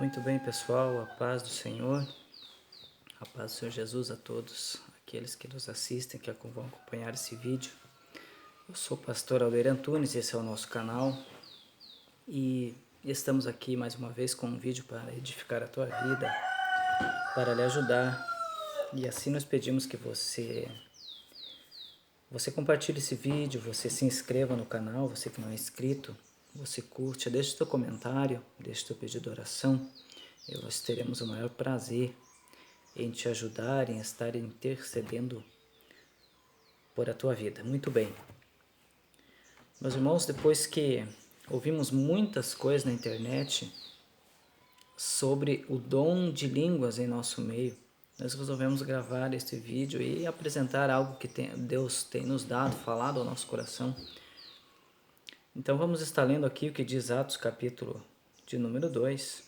Muito bem, pessoal, a paz do Senhor, a paz do Senhor Jesus a todos aqueles que nos assistem, que vão acompanhar esse vídeo. Eu sou o pastor Alder Antunes, esse é o nosso canal e estamos aqui mais uma vez com um vídeo para edificar a tua vida, para lhe ajudar, e assim nós pedimos que você compartilhe esse vídeo, você se inscreva no canal, você que não é inscrito, você curte, deixe seu comentário, deixe seu pedido de oração. Nós teremos o maior prazer em te ajudar, em estar intercedendo por a tua vida. Muito bem. Meus irmãos, depois que ouvimos muitas coisas na internet sobre o dom de línguas em nosso meio, nós resolvemos gravar este vídeo e apresentar algo que Deus tem nos dado, falado ao nosso coração. Então vamos estar lendo aqui o que diz Atos capítulo de número 2.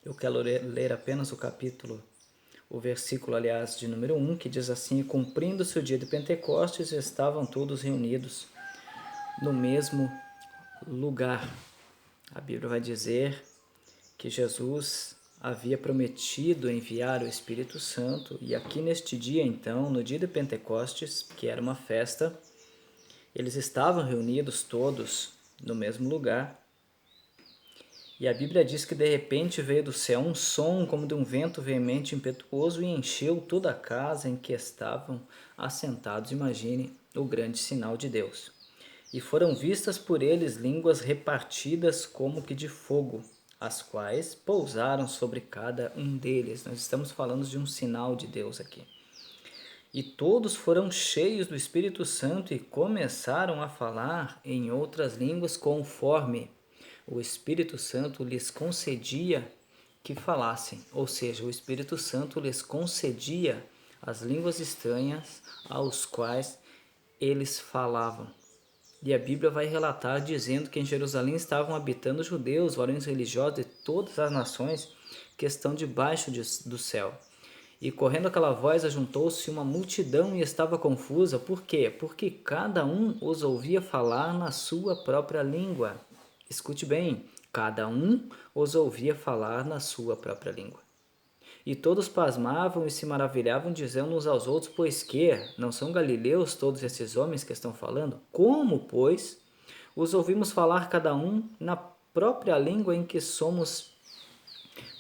Eu quero ler apenas o versículo, aliás, de número 1, que diz assim: cumprindo-se o dia de Pentecostes, estavam todos reunidos no mesmo lugar. A Bíblia vai dizer que Jesus havia prometido enviar o Espírito Santo, e aqui neste dia, então, no dia de Pentecostes, que era uma festa, eles estavam reunidos todos no mesmo lugar. E a Bíblia diz que de repente veio do céu um som como de um vento veemente e impetuoso e encheu toda a casa em que estavam assentados. Imagine o grande sinal de Deus. E foram vistas por eles línguas repartidas como que de fogo, as quais pousaram sobre cada um deles. Nós estamos falando de um sinal de Deus aqui. E todos foram cheios do Espírito Santo e começaram a falar em outras línguas conforme o Espírito Santo lhes concedia que falassem. Ou seja, o Espírito Santo lhes concedia as línguas estranhas aos quais eles falavam. E a Bíblia vai relatar dizendo que em Jerusalém estavam habitando judeus, varões religiosos de todas as nações que estão debaixo do céu. E correndo aquela voz, ajuntou-se uma multidão e estava confusa. Por quê? Porque cada um os ouvia falar na sua própria língua. Escute bem, cada um os ouvia falar na sua própria língua. E todos pasmavam e se maravilhavam, dizendo uns aos outros: pois que não são galileus todos esses homens que estão falando? Como, pois, os ouvimos falar cada um na própria língua em que somos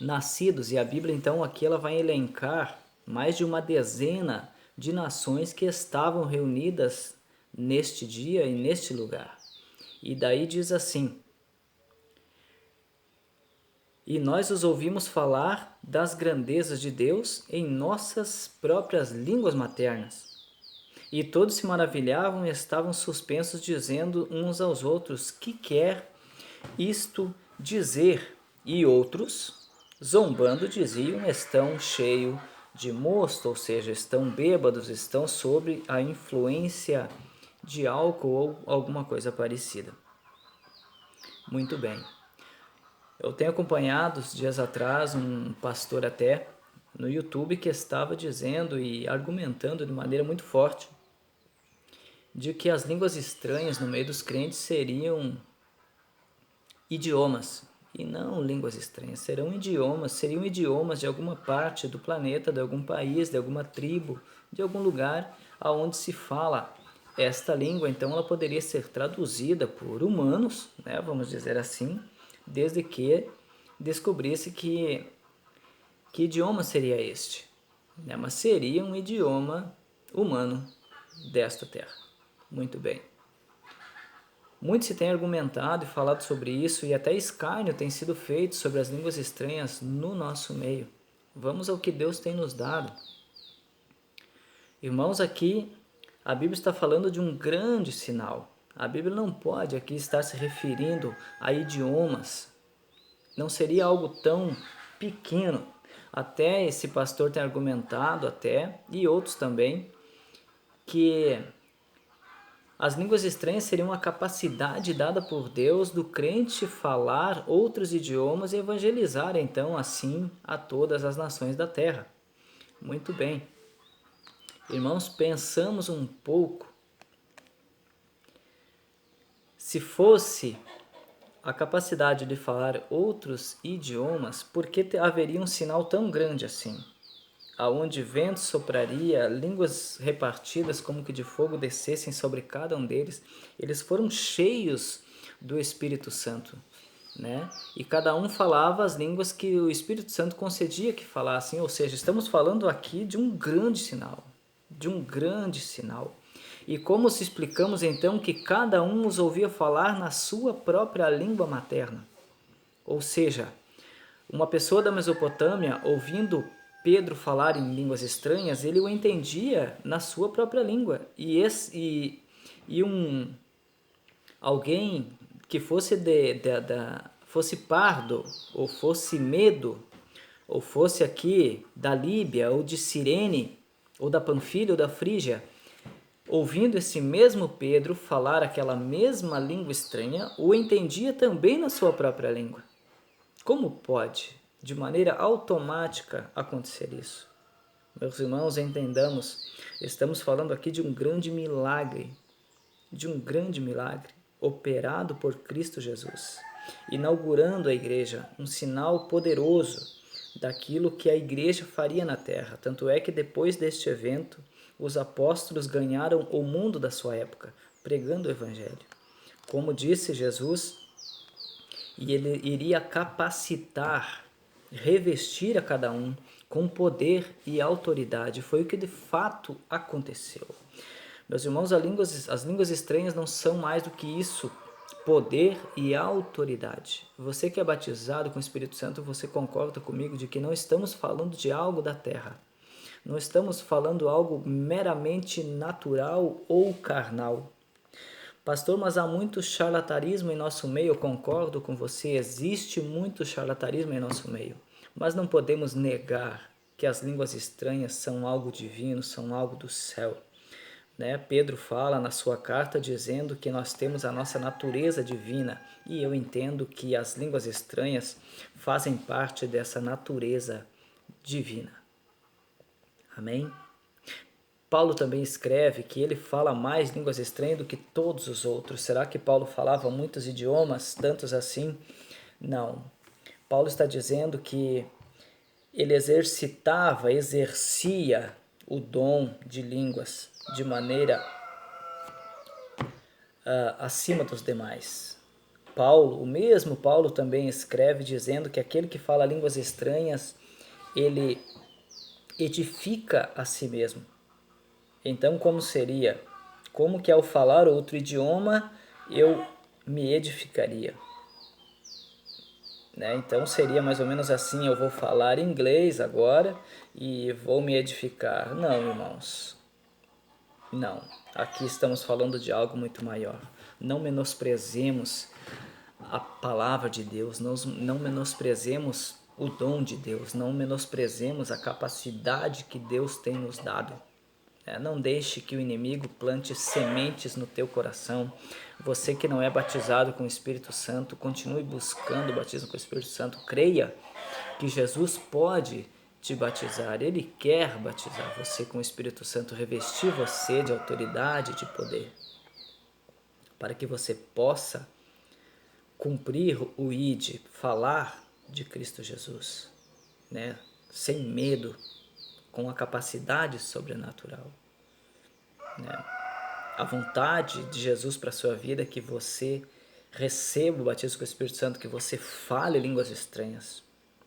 nascidos? E a Bíblia, então, aqui ela vai elencar mais de uma dezena de nações que estavam reunidas neste dia e neste lugar. E daí diz assim: e nós os ouvimos falar das grandezas de Deus em nossas próprias línguas maternas. E todos se maravilhavam e estavam suspensos, dizendo uns aos outros: que quer isto dizer? E outros, zombando, diziam: estão cheios de mosto, ou seja, estão bêbados, estão sob a influência de álcool ou alguma coisa parecida. Muito bem. Eu tenho acompanhado dias atrás um pastor até no YouTube que estava dizendo e argumentando de maneira muito forte de que as línguas estranhas no meio dos crentes seriam idiomas e não línguas estranhas, seriam idiomas de alguma parte do planeta, de algum país, de alguma tribo, de algum lugar aonde se fala esta língua. Então ela poderia ser traduzida por humanos, né, vamos dizer assim, desde que descobrisse que idioma seria este, né? Mas seria um idioma humano desta terra. Muito bem. Muito se tem argumentado e falado sobre isso, e até escárnio tem sido feito sobre as línguas estranhas no nosso meio. Vamos ao que Deus tem nos dado. Irmãos, aqui a Bíblia está falando de um grande sinal. A Bíblia não pode aqui estar se referindo a idiomas. Não seria algo tão pequeno. Até esse pastor tem argumentado até, e outros também, que as línguas estranhas seriam a capacidade dada por Deus do crente falar outros idiomas e evangelizar, então, assim, a todas as nações da terra. Muito bem. Irmãos, pensamos um pouco. Se fosse a capacidade de falar outros idiomas, por que haveria um sinal tão grande assim? Aonde vento sopraria, línguas repartidas como que de fogo descessem sobre cada um deles. Eles foram cheios do Espírito Santo, né? E cada um falava as línguas que o Espírito Santo concedia que falassem, ou seja, estamos falando aqui de um grande sinal, de um grande sinal. E como se explicamos então que cada um os ouvia falar na sua própria língua materna? Ou seja, uma pessoa da Mesopotâmia, ouvindo Pedro falar em línguas estranhas, ele o entendia na sua própria língua. Alguém que fosse fosse pardo, ou fosse medo, ou fosse aqui da Líbia, ou de Cirene, ou da Panfilha, ou da Frígia, ouvindo esse mesmo Pedro falar aquela mesma língua estranha, o entendia também na sua própria língua. Como pode, de maneira automática, acontecer isso? Meus irmãos, entendamos, estamos falando aqui de um grande milagre, operado por Cristo Jesus, inaugurando a igreja, um sinal poderoso daquilo que a igreja faria na terra. Tanto é que depois deste evento, os apóstolos ganharam o mundo da sua época, pregando o evangelho. Como disse Jesus, e ele iria capacitar, revestir a cada um com poder e autoridade. Foi o que de fato aconteceu. Meus irmãos, as línguas estranhas não são mais do que isso, poder e autoridade. Você que é batizado com o Espírito Santo, você concorda comigo de que não estamos falando de algo da terra. Não estamos falando algo meramente natural ou carnal. Pastor, mas há muito charlatanismo em nosso meio, eu concordo com você, existe muito charlatanismo em nosso meio, mas não podemos negar que as línguas estranhas são algo divino, são algo do céu. Né? Pedro fala na sua carta dizendo que nós temos a nossa natureza divina, e eu entendo que as línguas estranhas fazem parte dessa natureza divina. Amém? Paulo também escreve que ele fala mais línguas estranhas do que todos os outros. Será que Paulo falava muitos idiomas, tantos assim? Não. Paulo está dizendo que ele exercia o dom de línguas de maneira acima dos demais. O mesmo Paulo também escreve dizendo que aquele que fala línguas estranhas, ele edifica a si mesmo. Então, como seria? Como que ao falar outro idioma eu me edificaria? Né? Então seria mais ou menos assim, eu vou falar inglês agora e vou me edificar. Não, irmãos. Não. Aqui estamos falando de algo muito maior. Não menosprezemos a palavra de Deus, não menosprezemos o dom de Deus, não menosprezemos a capacidade que Deus tem nos dado. Não deixe que o inimigo plante sementes no teu coração. Você que não é batizado com o Espírito Santo, continue buscando o batismo com o Espírito Santo. Creia que Jesus pode te batizar. Ele quer batizar você com o Espírito Santo, revestir você de autoridade e de poder, para que você possa cumprir o ID, falar de Cristo Jesus, né? Sem medo, com a capacidade sobrenatural. Né? A vontade de Jesus para a sua vida é que você receba o batismo com o Espírito Santo, que você fale línguas estranhas,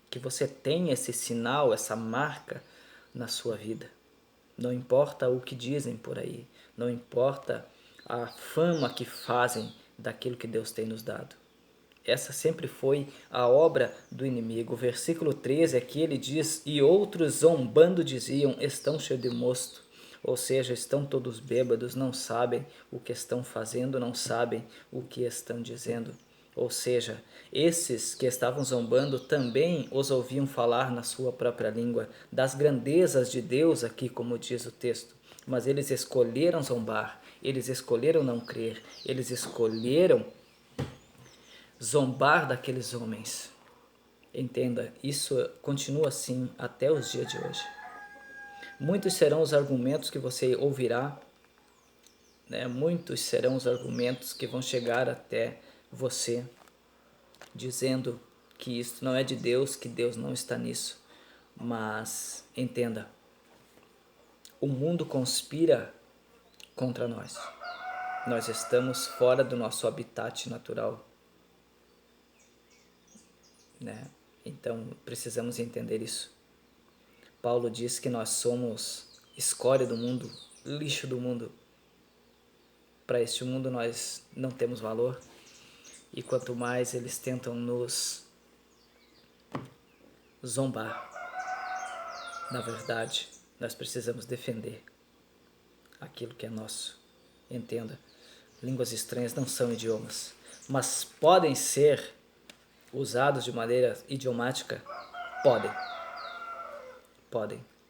que você tenha esse sinal, essa marca na sua vida. Não importa o que dizem por aí, não importa a fama que fazem daquilo que Deus tem nos dado. Essa sempre foi a obra do inimigo. O versículo 13 aqui ele diz: e outros zombando diziam, estão cheios de mosto. Ou seja, estão todos bêbados, não sabem o que estão fazendo, não sabem o que estão dizendo. Ou seja, esses que estavam zombando também os ouviam falar na sua própria língua, das grandezas de Deus aqui, como diz o texto. Mas eles escolheram zombar, eles escolheram não crer, eles escolheram zombar daqueles homens. Entenda, isso continua assim até os dias de hoje. Muitos serão os argumentos que você ouvirá, né? Muitos serão os argumentos que vão chegar até você. dizendo que isto não é de Deus, que Deus não está nisso. Mas entenda, o mundo conspira contra nós. Nós estamos fora do nosso habitat natural, né? Então precisamos entender isso. Paulo diz que nós somos escória do mundo, lixo do mundo. Para este mundo nós não temos valor, e quanto mais eles tentam nos zombar, na verdade, nós precisamos defender aquilo que é nosso. Entenda, línguas estranhas não são idiomas, mas podem ser usados de maneira idiomática? Podem.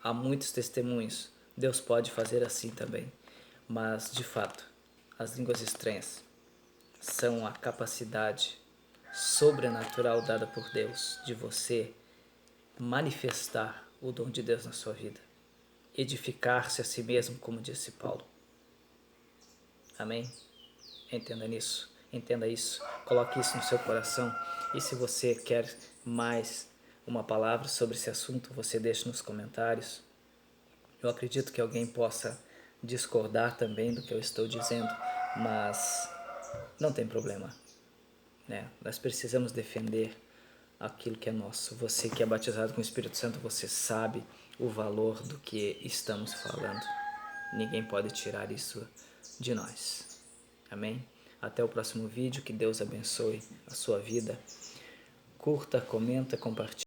Há muitos testemunhos. Deus pode fazer assim também. Mas, de fato, as línguas estranhas são a capacidade sobrenatural dada por Deus de você manifestar o dom de Deus na sua vida. Edificar-se a si mesmo, como disse Paulo. Amém? Entenda isso, coloque isso no seu coração. E se você quer mais uma palavra sobre esse assunto, você deixa nos comentários. Eu acredito que alguém possa discordar também do que eu estou dizendo, mas não tem problema, né? Nós precisamos defender aquilo que é nosso. Você que é batizado com o Espírito Santo, você sabe o valor do que estamos falando. Ninguém pode tirar isso de nós. Amém? Até o próximo vídeo. Que Deus abençoe a sua vida. Curta, comenta, compartilhe.